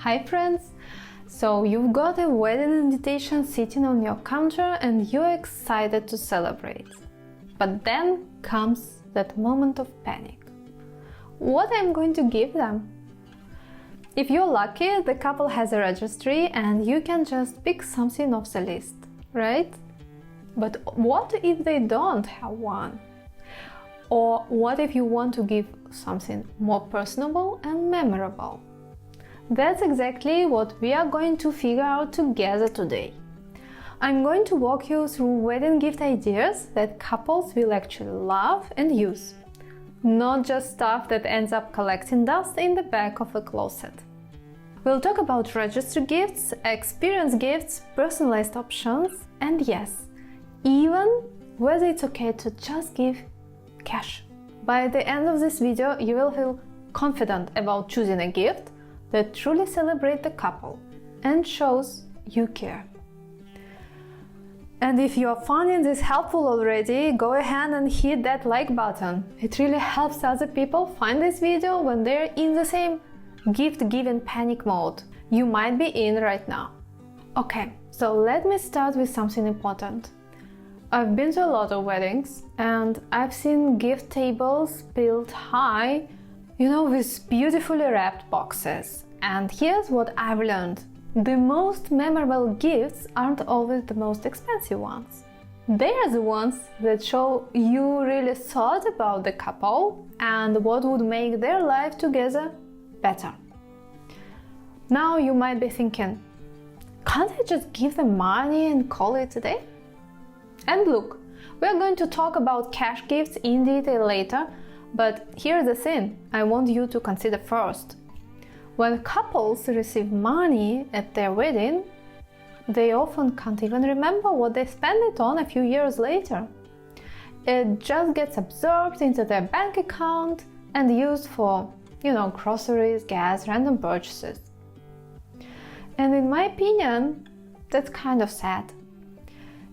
Hi friends! So you've got a wedding invitation sitting on your counter and you're excited to celebrate. But then comes that moment of panic. What am I going to give them? If you're lucky, the couple has a registry and you can just pick something off the list, right? But what if they don't have one? Or what if you want to give something more personable and memorable? That's exactly what we are going to figure out together today. I'm going to walk you through wedding gift ideas that couples will actually love and use, not just stuff that ends up collecting dust in the back of a closet. We'll talk about registry gifts, experience gifts, personalized options, and yes, even whether it's okay to just give cash. By the end of this video, you will feel confident about choosing a gift that truly celebrates the couple and shows you care. And if you are finding this helpful already, go ahead and hit that like button. It really helps other people find this video when they're in the same gift-giving panic mode you might be in right now. Okay, so let me start with something important. I've been to a lot of weddings and I've seen gift tables built high, with beautifully wrapped boxes. And here's what I've learned. The most memorable gifts aren't always the most expensive ones. They are the ones that show you really thought about the couple and what would make their life together better. Now you might be thinking, can't I just give them money and call it a day? And look, we're going to talk about cash gifts in detail later, but here's the thing I want you to consider first. When couples receive money at their wedding, they often can't even remember what they spent it on a few years later. It just gets absorbed into their bank account and used for, groceries, gas, random purchases. And in my opinion, that's kind of sad.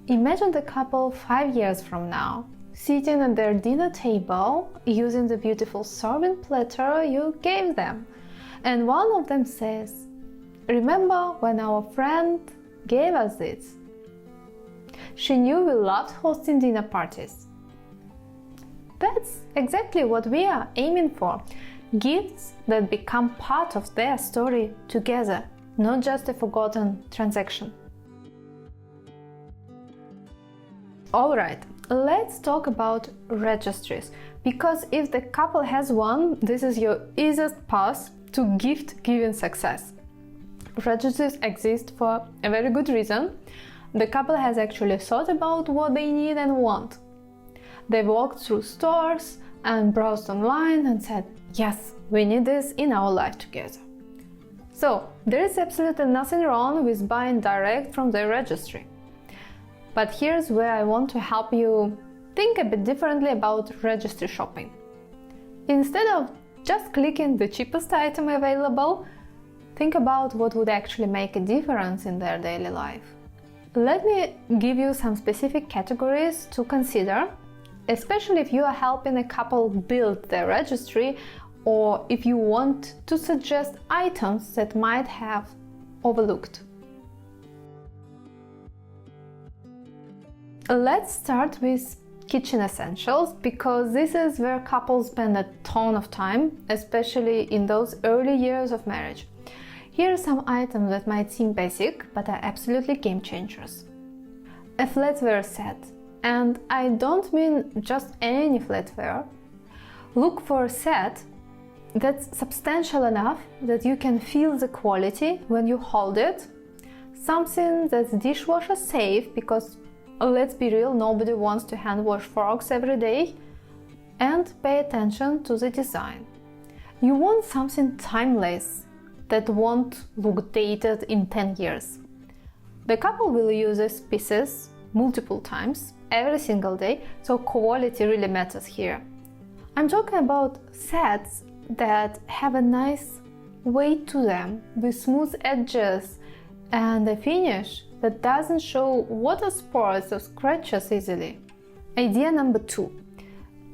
Imagine the couple 5 years from now, sitting at their dinner table, using the beautiful serving platter you gave them. And one of them says, "Remember when our friend gave us this? She knew we loved hosting dinner parties." That's exactly what we are aiming for. Gifts that become part of their story together, not just a forgotten transaction. Alright, let's talk about registries, because if the couple has one, this is your easiest path to gift-giving success. Registries exist for a very good reason. The couple has actually thought about what they need and want. They've walked through stores and browsed online and said, yes, we need this in our life together. So, there is absolutely nothing wrong with buying direct from the registry. But here's where I want to help you think a bit differently about registry shopping. Instead of just clicking the cheapest item available, think about what would actually make a difference in their daily life. Let me give you some specific categories to consider, especially if you are helping a couple build their registry or if you want to suggest items that might have overlooked. Let's start with kitchen essentials, because this is where couples spend a ton of time, especially in those early years of marriage. Here are some items that might seem basic, but are absolutely game changers. A flatware set, and I don't mean just any flatware. Look for a set that's substantial enough that you can feel the quality when you hold it. Something that's dishwasher safe, because let's be real, nobody wants to hand wash forks every day. And pay attention to the design. You want something timeless that won't look dated in 10 years. The couple will use these pieces multiple times every single day, so quality really matters here. I'm talking about sets that have a nice weight to them, with smooth edges and a finish that doesn't show water spots or scratches easily. Idea number 2.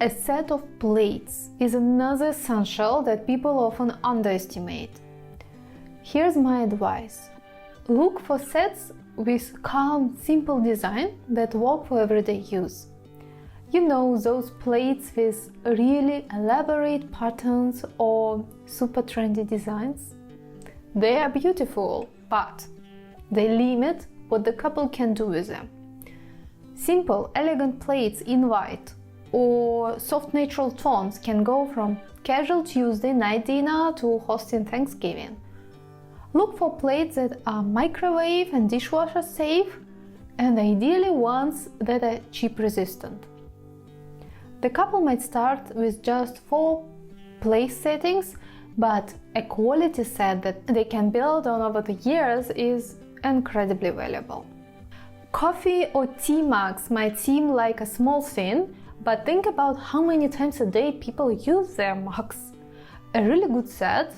A set of plates is another essential that people often underestimate. Here's my advice. Look for sets with calm, simple design that work for everyday use. You know, those plates with really elaborate patterns or super trendy designs? They are beautiful, but they limit what the couple can do with them. Simple, elegant plates in white or soft natural tones can go from casual Tuesday night dinner to hosting Thanksgiving. Look for plates that are microwave and dishwasher safe, and ideally ones that are chip resistant. The couple might start with just 4 place settings, but a quality set that they can build on over the years is incredibly valuable. Coffee or tea mugs might seem like a small thing, but think about how many times a day people use their mugs. A really good set,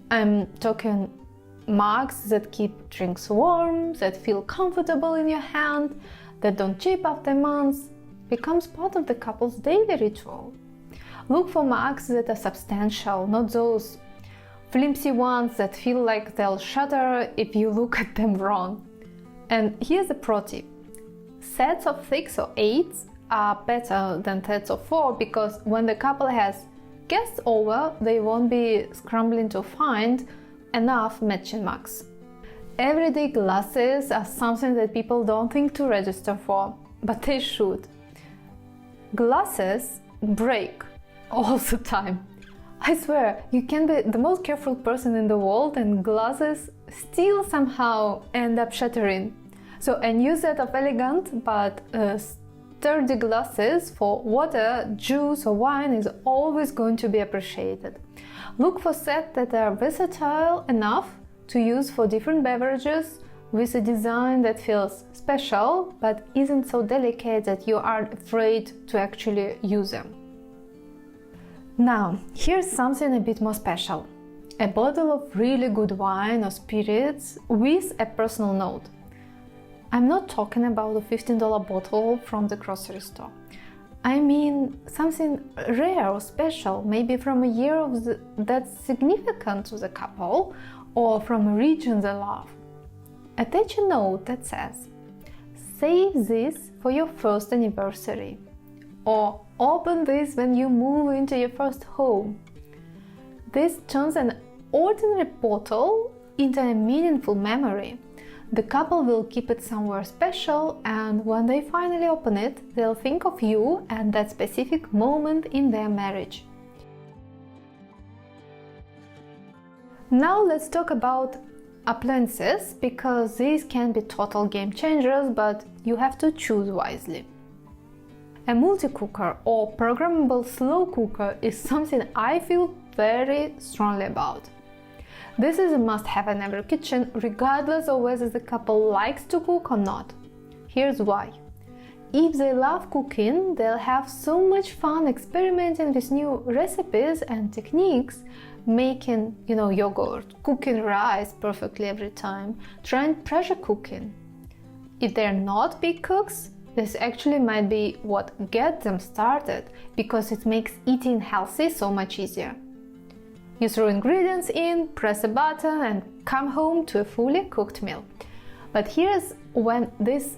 I'm talking mugs that keep drinks warm, that feel comfortable in your hand, that don't chip after months, becomes part of the couple's daily ritual. Look for mugs that are substantial, not those flimsy ones that feel like they'll shatter if you look at them wrong. And here's a pro tip. Sets of 6 or 8s are better than sets of 4 because when the couple has guests over, they won't be scrambling to find enough matching mugs. Everyday glasses are something that people don't think to register for, but they should. Glasses break all the time. I swear, you can be the most careful person in the world and glasses still somehow end up shattering. So a new set of elegant but sturdy glasses for water, juice or wine is always going to be appreciated. Look for sets that are versatile enough to use for different beverages with a design that feels special but isn't so delicate that you are afraid to actually use them. Now, here's something a bit more special. A bottle of really good wine or spirits with a personal note. I'm not talking about a $15 bottle from the grocery store. I mean something rare or special, maybe from a year that's significant to the couple or from a region they love. Attach a note that says, "Save this for your first anniversary," or "Open this when you move into your first home." This turns an ordinary bottle into a meaningful memory. The couple will keep it somewhere special, and when they finally open it, they'll think of you and that specific moment in their marriage. Now let's talk about appliances, because these can be total game changers, but you have to choose wisely. A multi-cooker or programmable slow cooker is something I feel very strongly about. This is a must-have in every kitchen, regardless of whether the couple likes to cook or not. Here's why. If they love cooking, they'll have so much fun experimenting with new recipes and techniques, making, yogurt, cooking rice perfectly every time, trying pressure cooking. If they're not big cooks, this actually might be what gets them started, because it makes eating healthy so much easier. You throw ingredients in, press a button, and come home to a fully cooked meal. But here's when this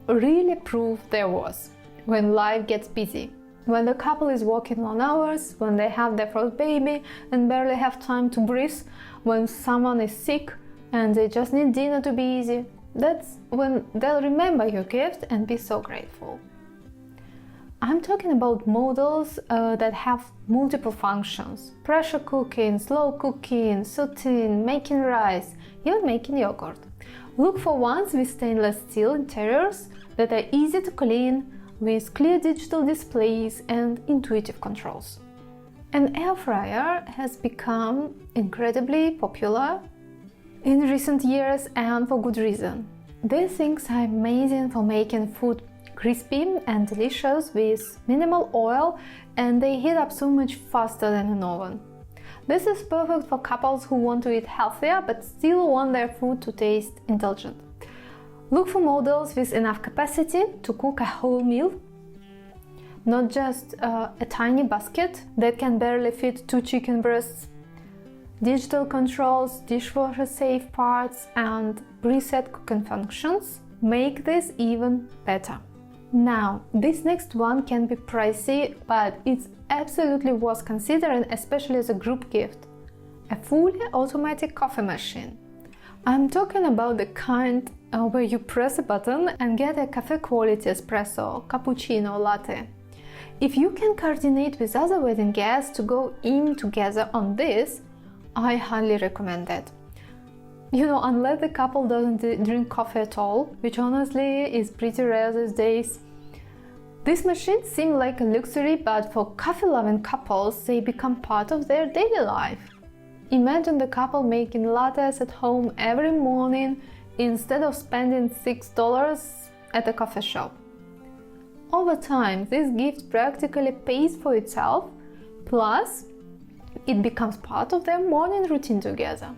really proved their worth: when life gets busy. When the couple is working long hours, when they have their first baby and barely have time to breathe, when someone is sick and they just need dinner to be easy, that's when they'll remember your gift and be so grateful. I'm talking about models that have multiple functions: pressure cooking, slow cooking, sauteing, making rice, even making yogurt. Look for ones with stainless steel interiors that are easy to clean, with clear digital displays and intuitive controls. An air fryer has become incredibly popular in recent years, and for good reason. These things are amazing for making food crispy and delicious with minimal oil, and they heat up so much faster than an oven. This is perfect for couples who want to eat healthier but still want their food to taste indulgent. Look for models with enough capacity to cook a whole meal, not just a tiny basket that can barely fit 2 chicken breasts. digital controls, dishwasher-safe parts, and preset cooking functions make this even better. Now, this next one can be pricey, but it's absolutely worth considering, especially as a group gift. A fully automatic coffee machine. I'm talking about the kind where you press a button and get a cafe quality espresso, cappuccino, latte. If you can coordinate with other wedding guests to go in together on this, I highly recommend it. Unless the couple doesn't drink coffee at all, which honestly is pretty rare these days. These machines seem like a luxury, but for coffee-loving couples, they become part of their daily life. Imagine the couple making lattes at home every morning instead of spending $6 at a coffee shop. Over time, this gift practically pays for itself, plus it becomes part of their morning routine together.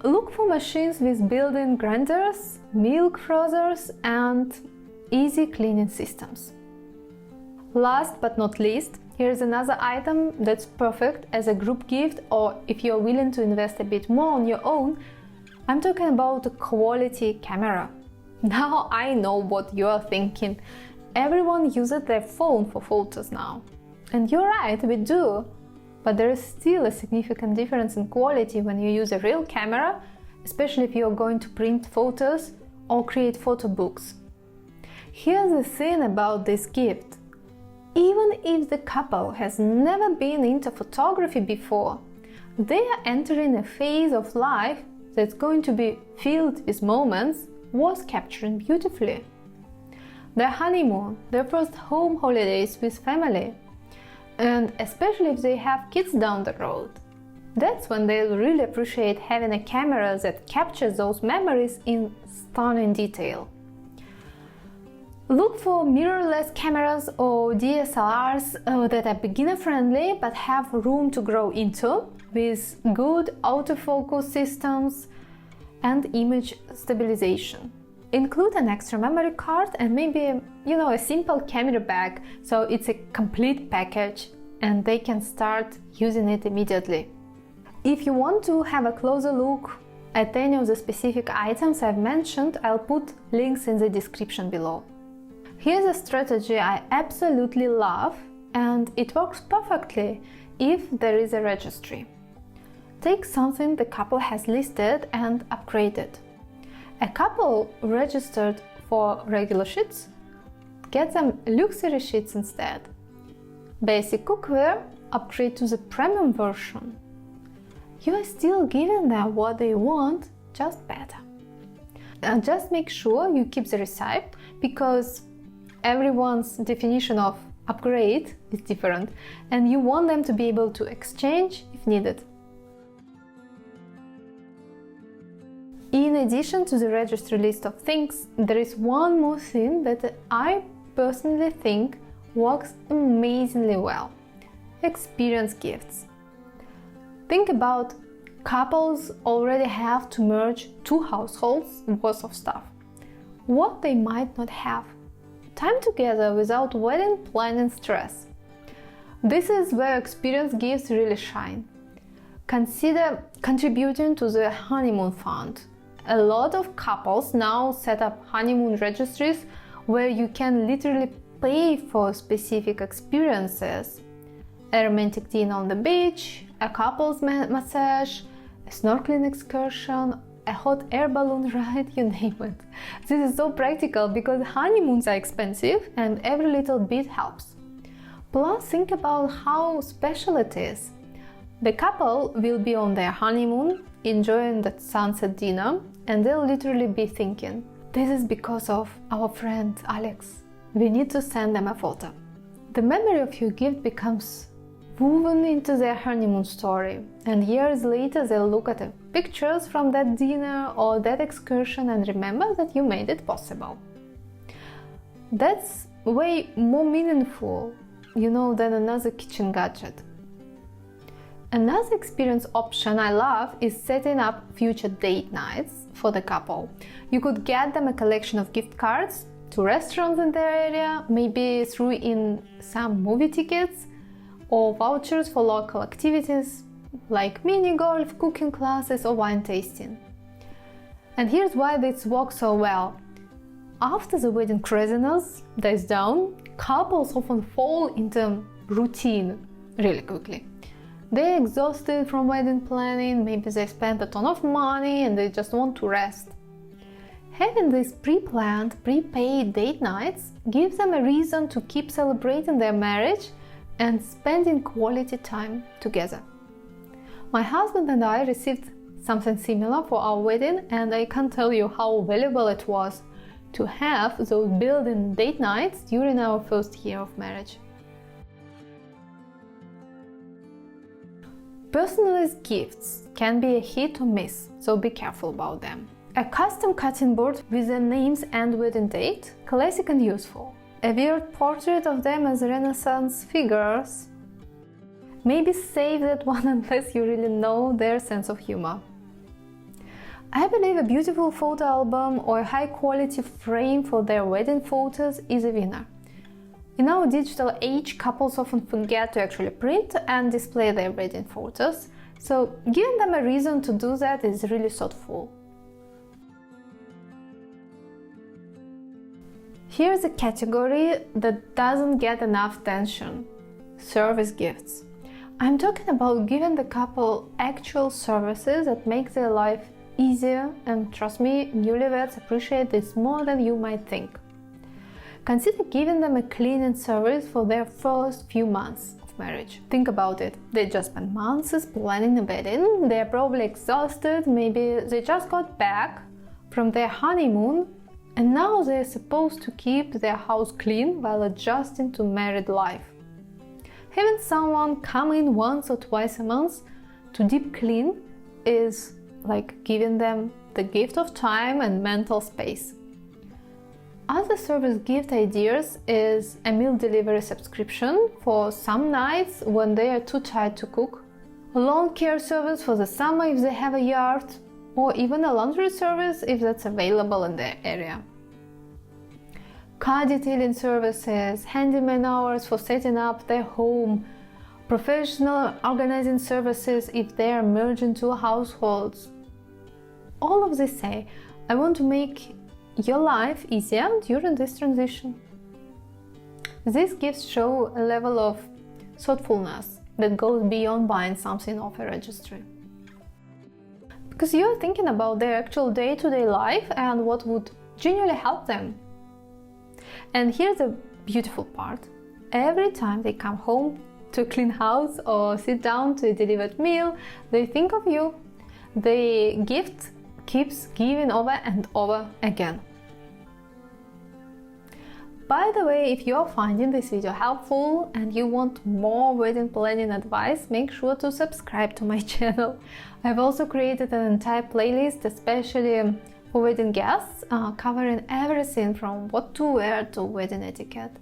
Look for machines with built-in grinders, milk frothers, and easy cleaning systems. Last but not least, here's another item that's perfect as a group gift, or if you're willing to invest a bit more on your own. I'm talking about a quality camera. Now I know what you're thinking. Everyone uses their phone for photos now. And you're right, we do. But there is still a significant difference in quality when you use a real camera, especially if you're going to print photos or create photo books. Here's the thing about this gift. Even if the couple has never been into photography before, they are entering a phase of life that's going to be filled with moments worth capturing beautifully. Their honeymoon, their first home holidays with family, and especially if they have kids down the road. That's when they'll really appreciate having a camera that captures those memories in stunning detail. Look for mirrorless cameras or DSLRs that are beginner-friendly but have room to grow into, with good autofocus systems and image stabilization. Include an extra memory card and maybe, a simple camera bag, so it's a complete package and they can start using it immediately. If you want to have a closer look at any of the specific items I've mentioned, I'll put links in the description below. Here's a strategy I absolutely love, and it works perfectly if there is a registry. Take something the couple has listed and upgrade it. A couple registered for regular sheets, get them luxury sheets instead. Basic cookware, upgrade to the premium version. You are still giving them what they want, just better. And just make sure you keep the receipt, because everyone's definition of upgrade is different, and you want them to be able to exchange if needed. In addition to the registry list of things, there is one more thing that I personally think works amazingly well: experience gifts. Think about couples already have to merge 2 households worth of stuff. What they might not have: time together without wedding planning stress. This is where experience gifts really shine. Consider contributing to the honeymoon fund. A lot of couples now set up honeymoon registries where you can literally pay for specific experiences. A romantic dinner on the beach, a couple's massage, a snorkeling excursion, a hot air balloon ride, you name it. This is so practical because honeymoons are expensive and every little bit helps. Plus, think about how special it is. The couple will be on their honeymoon, enjoying that sunset dinner, and they'll literally be thinking, this is because of our friend Alex. We need to send them a photo. The memory of your gift becomes woven into their honeymoon story, and years later they'll look at the pictures from that dinner or that excursion and remember that you made it possible. That's way more meaningful, than another kitchen gadget. Another experience option I love is setting up future date nights for the couple. You could get them a collection of gift cards to restaurants in their area, maybe throw in some movie tickets or vouchers for local activities. like mini golf, cooking classes or wine tasting. And here's why this works so well. After the wedding craziness dies down, couples often fall into routine really quickly. They're exhausted from wedding planning, maybe they spent a ton of money and they just want to rest. Having these pre-planned, prepaid date nights gives them a reason to keep celebrating their marriage and spending quality time together. My husband and I received something similar for our wedding, and I can't tell you how valuable it was to have those built-in date nights during our first year of marriage. Personalized gifts can be a hit or miss, so be careful about them. A custom cutting board with their names and wedding date, classic and useful. A weird portrait of them as Renaissance figures. Maybe save that one unless you really know their sense of humor. I believe a beautiful photo album or a high-quality frame for their wedding photos is a winner. In our digital age, couples often forget to actually print and display their wedding photos, so giving them a reason to do that is really thoughtful. Here's a category that doesn't get enough attention: service gifts. I'm talking about giving the couple actual services that make their life easier, and trust me, newlyweds appreciate this more than you might think. Consider giving them a cleaning service for their first few months of marriage. Think about it. They just spent months planning a wedding, they're probably exhausted, maybe they just got back from their honeymoon, and now they're supposed to keep their house clean while adjusting to married life. Having someone come in once or twice a month to deep clean is like giving them the gift of time and mental space. Other service gift ideas is a meal delivery subscription for some nights when they are too tired to cook, a lawn care service for the summer if they have a yard, or even a laundry service if that's available in their area. Car detailing services, handyman hours for setting up their home, professional organizing services if they are merging two households. All of this say, I want to make your life easier during this transition. These gifts show a level of thoughtfulness that goes beyond buying something off a registry. Because you're thinking about their actual day-to-day life and what would genuinely help them. And here's the beautiful part. Every time they come home to a clean house or sit down to a delivered meal, they think of you. The gift keeps giving over and over again. By the way, if you're finding this video helpful and you want more wedding planning advice, make sure to subscribe to my channel. I've also created an entire playlist especially for wedding guests, covering everything from what to wear to wedding etiquette.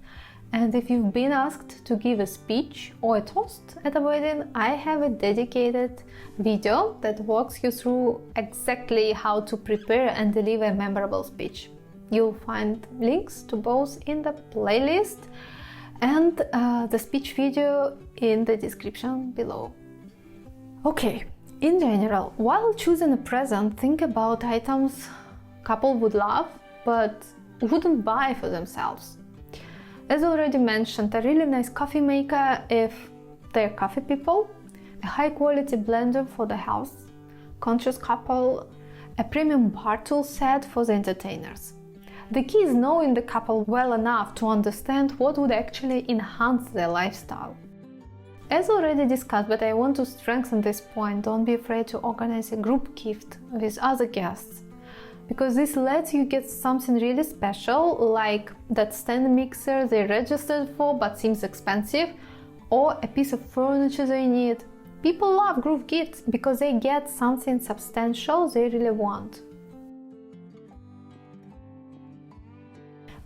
And if you've been asked to give a speech or a toast at a wedding, I have a dedicated video that walks you through exactly how to prepare and deliver a memorable speech. You'll find links to both in the playlist and the speech video in the description below. Okay, in general, while choosing a present, think about items couple would love but wouldn't buy for themselves. As already mentioned, a really nice coffee maker if they're coffee people, a high quality blender for the house, conscious couple, a premium bar tool set for the entertainers. The key is knowing the couple well enough to understand what would actually enhance their lifestyle. As already discussed, but I want to strengthen this point, don't be afraid to organize a group gift with other guests, because this lets you get something really special, like that stand mixer they registered for but seems expensive, or a piece of furniture they need. People love group gifts because they get something substantial they really want.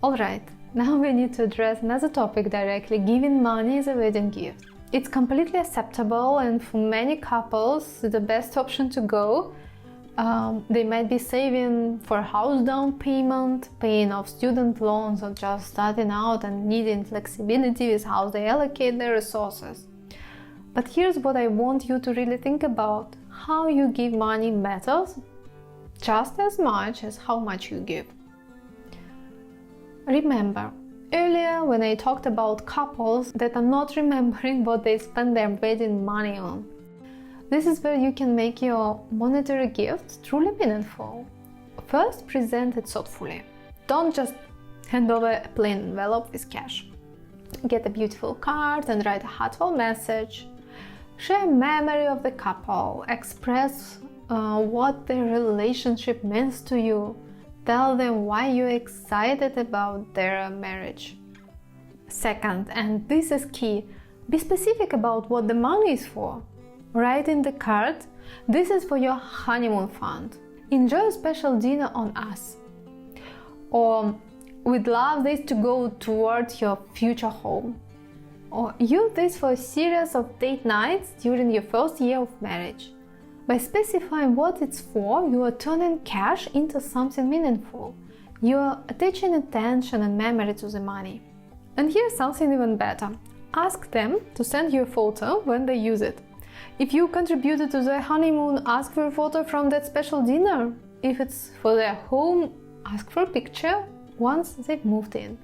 Alright, now we need to address another topic directly: giving money as a wedding gift. It's completely acceptable and for many couples the best option to go. They might be saving for a house down payment, paying off student loans, or just starting out and needing flexibility with how they allocate their resources. But here's what I want you to really think about. How you give money matters just as much as how much you give. Remember, earlier when I talked about couples that are not remembering what they spend their wedding money on, this is where you can make your monetary gift truly meaningful. First, present it thoughtfully. Don't just hand over a plain envelope with cash. Get a beautiful card and write a heartfelt message. Share a memory of the couple. Express what their relationship means to you. Tell them why you're excited about their marriage. Second, and this is key, be specific about what the money is for. Write in the card, this is for your honeymoon fund. Enjoy a special dinner on us. Or, we'd love this to go towards your future home. Or use this for a series of date nights during your first year of marriage. By specifying what it's for, you are turning cash into something meaningful. You are attaching attention and memory to the money. And here's something even better. Ask them to send you a photo when they use it. If you contributed to their honeymoon, ask for a photo from that special dinner. If it's for their home, ask for a picture once they've moved in.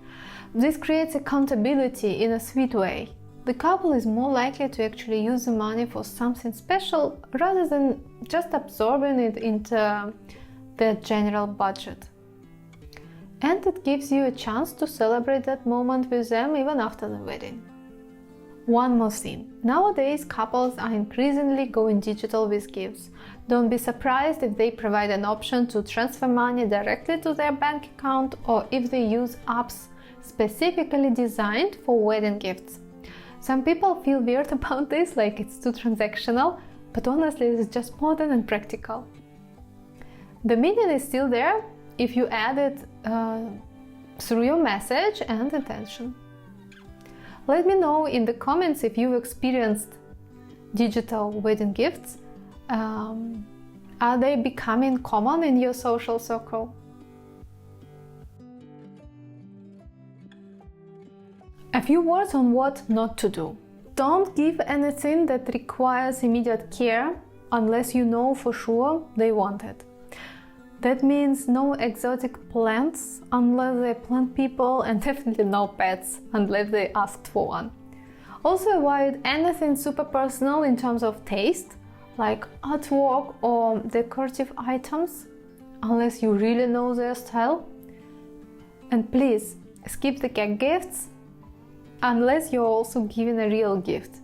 This creates accountability in a sweet way. The couple is more likely to actually use the money for something special rather than just absorbing it into their general budget. And it gives you a chance to celebrate that moment with them even after the wedding. One more thing. Nowadays, couples are increasingly going digital with gifts. Don't be surprised if they provide an option to transfer money directly to their bank account or if they use apps specifically designed for wedding gifts. Some people feel weird about this, like it's too transactional, but honestly, it's just modern and practical. The meaning is still there if you add it through your message and intention. Let me know in the comments if you've experienced digital wedding gifts. Are they becoming common in your social circle? A few words on what not to do. Don't give anything that requires immediate care unless you know for sure they want it. That means no exotic plants unless they're plant people, and definitely no pets unless they asked for one. Also avoid anything super personal in terms of taste, like artwork or decorative items, unless you really know their style. And please skip the cake gifts unless you're also giving a real gift.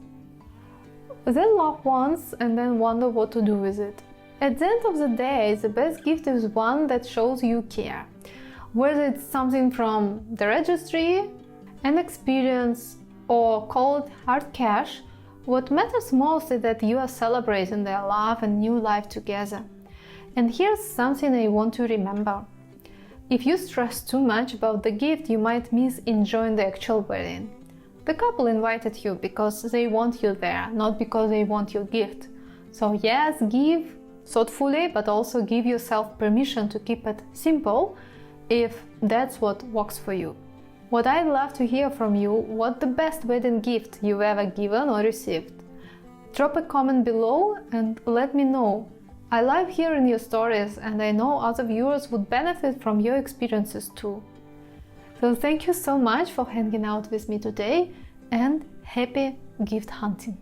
Then love once and then wonder what to do with it. At the end of the day, the best gift is one that shows you care. Whether it's something from the registry, an experience, or cold hard cash, what matters most is that you are celebrating their love and new life together. And here's something I want to remember. If you stress too much about the gift, you might miss enjoying the actual wedding. The couple invited you because they want you there, not because they want your gift. So yes, give thoughtfully, but also give yourself permission to keep it simple if that's what works for you. What I'd love to hear from you, what the best wedding gift you've ever given or received. Drop a comment below and let me know. I love hearing your stories and I know other viewers would benefit from your experiences too. So thank you so much for hanging out with me today and happy gift hunting!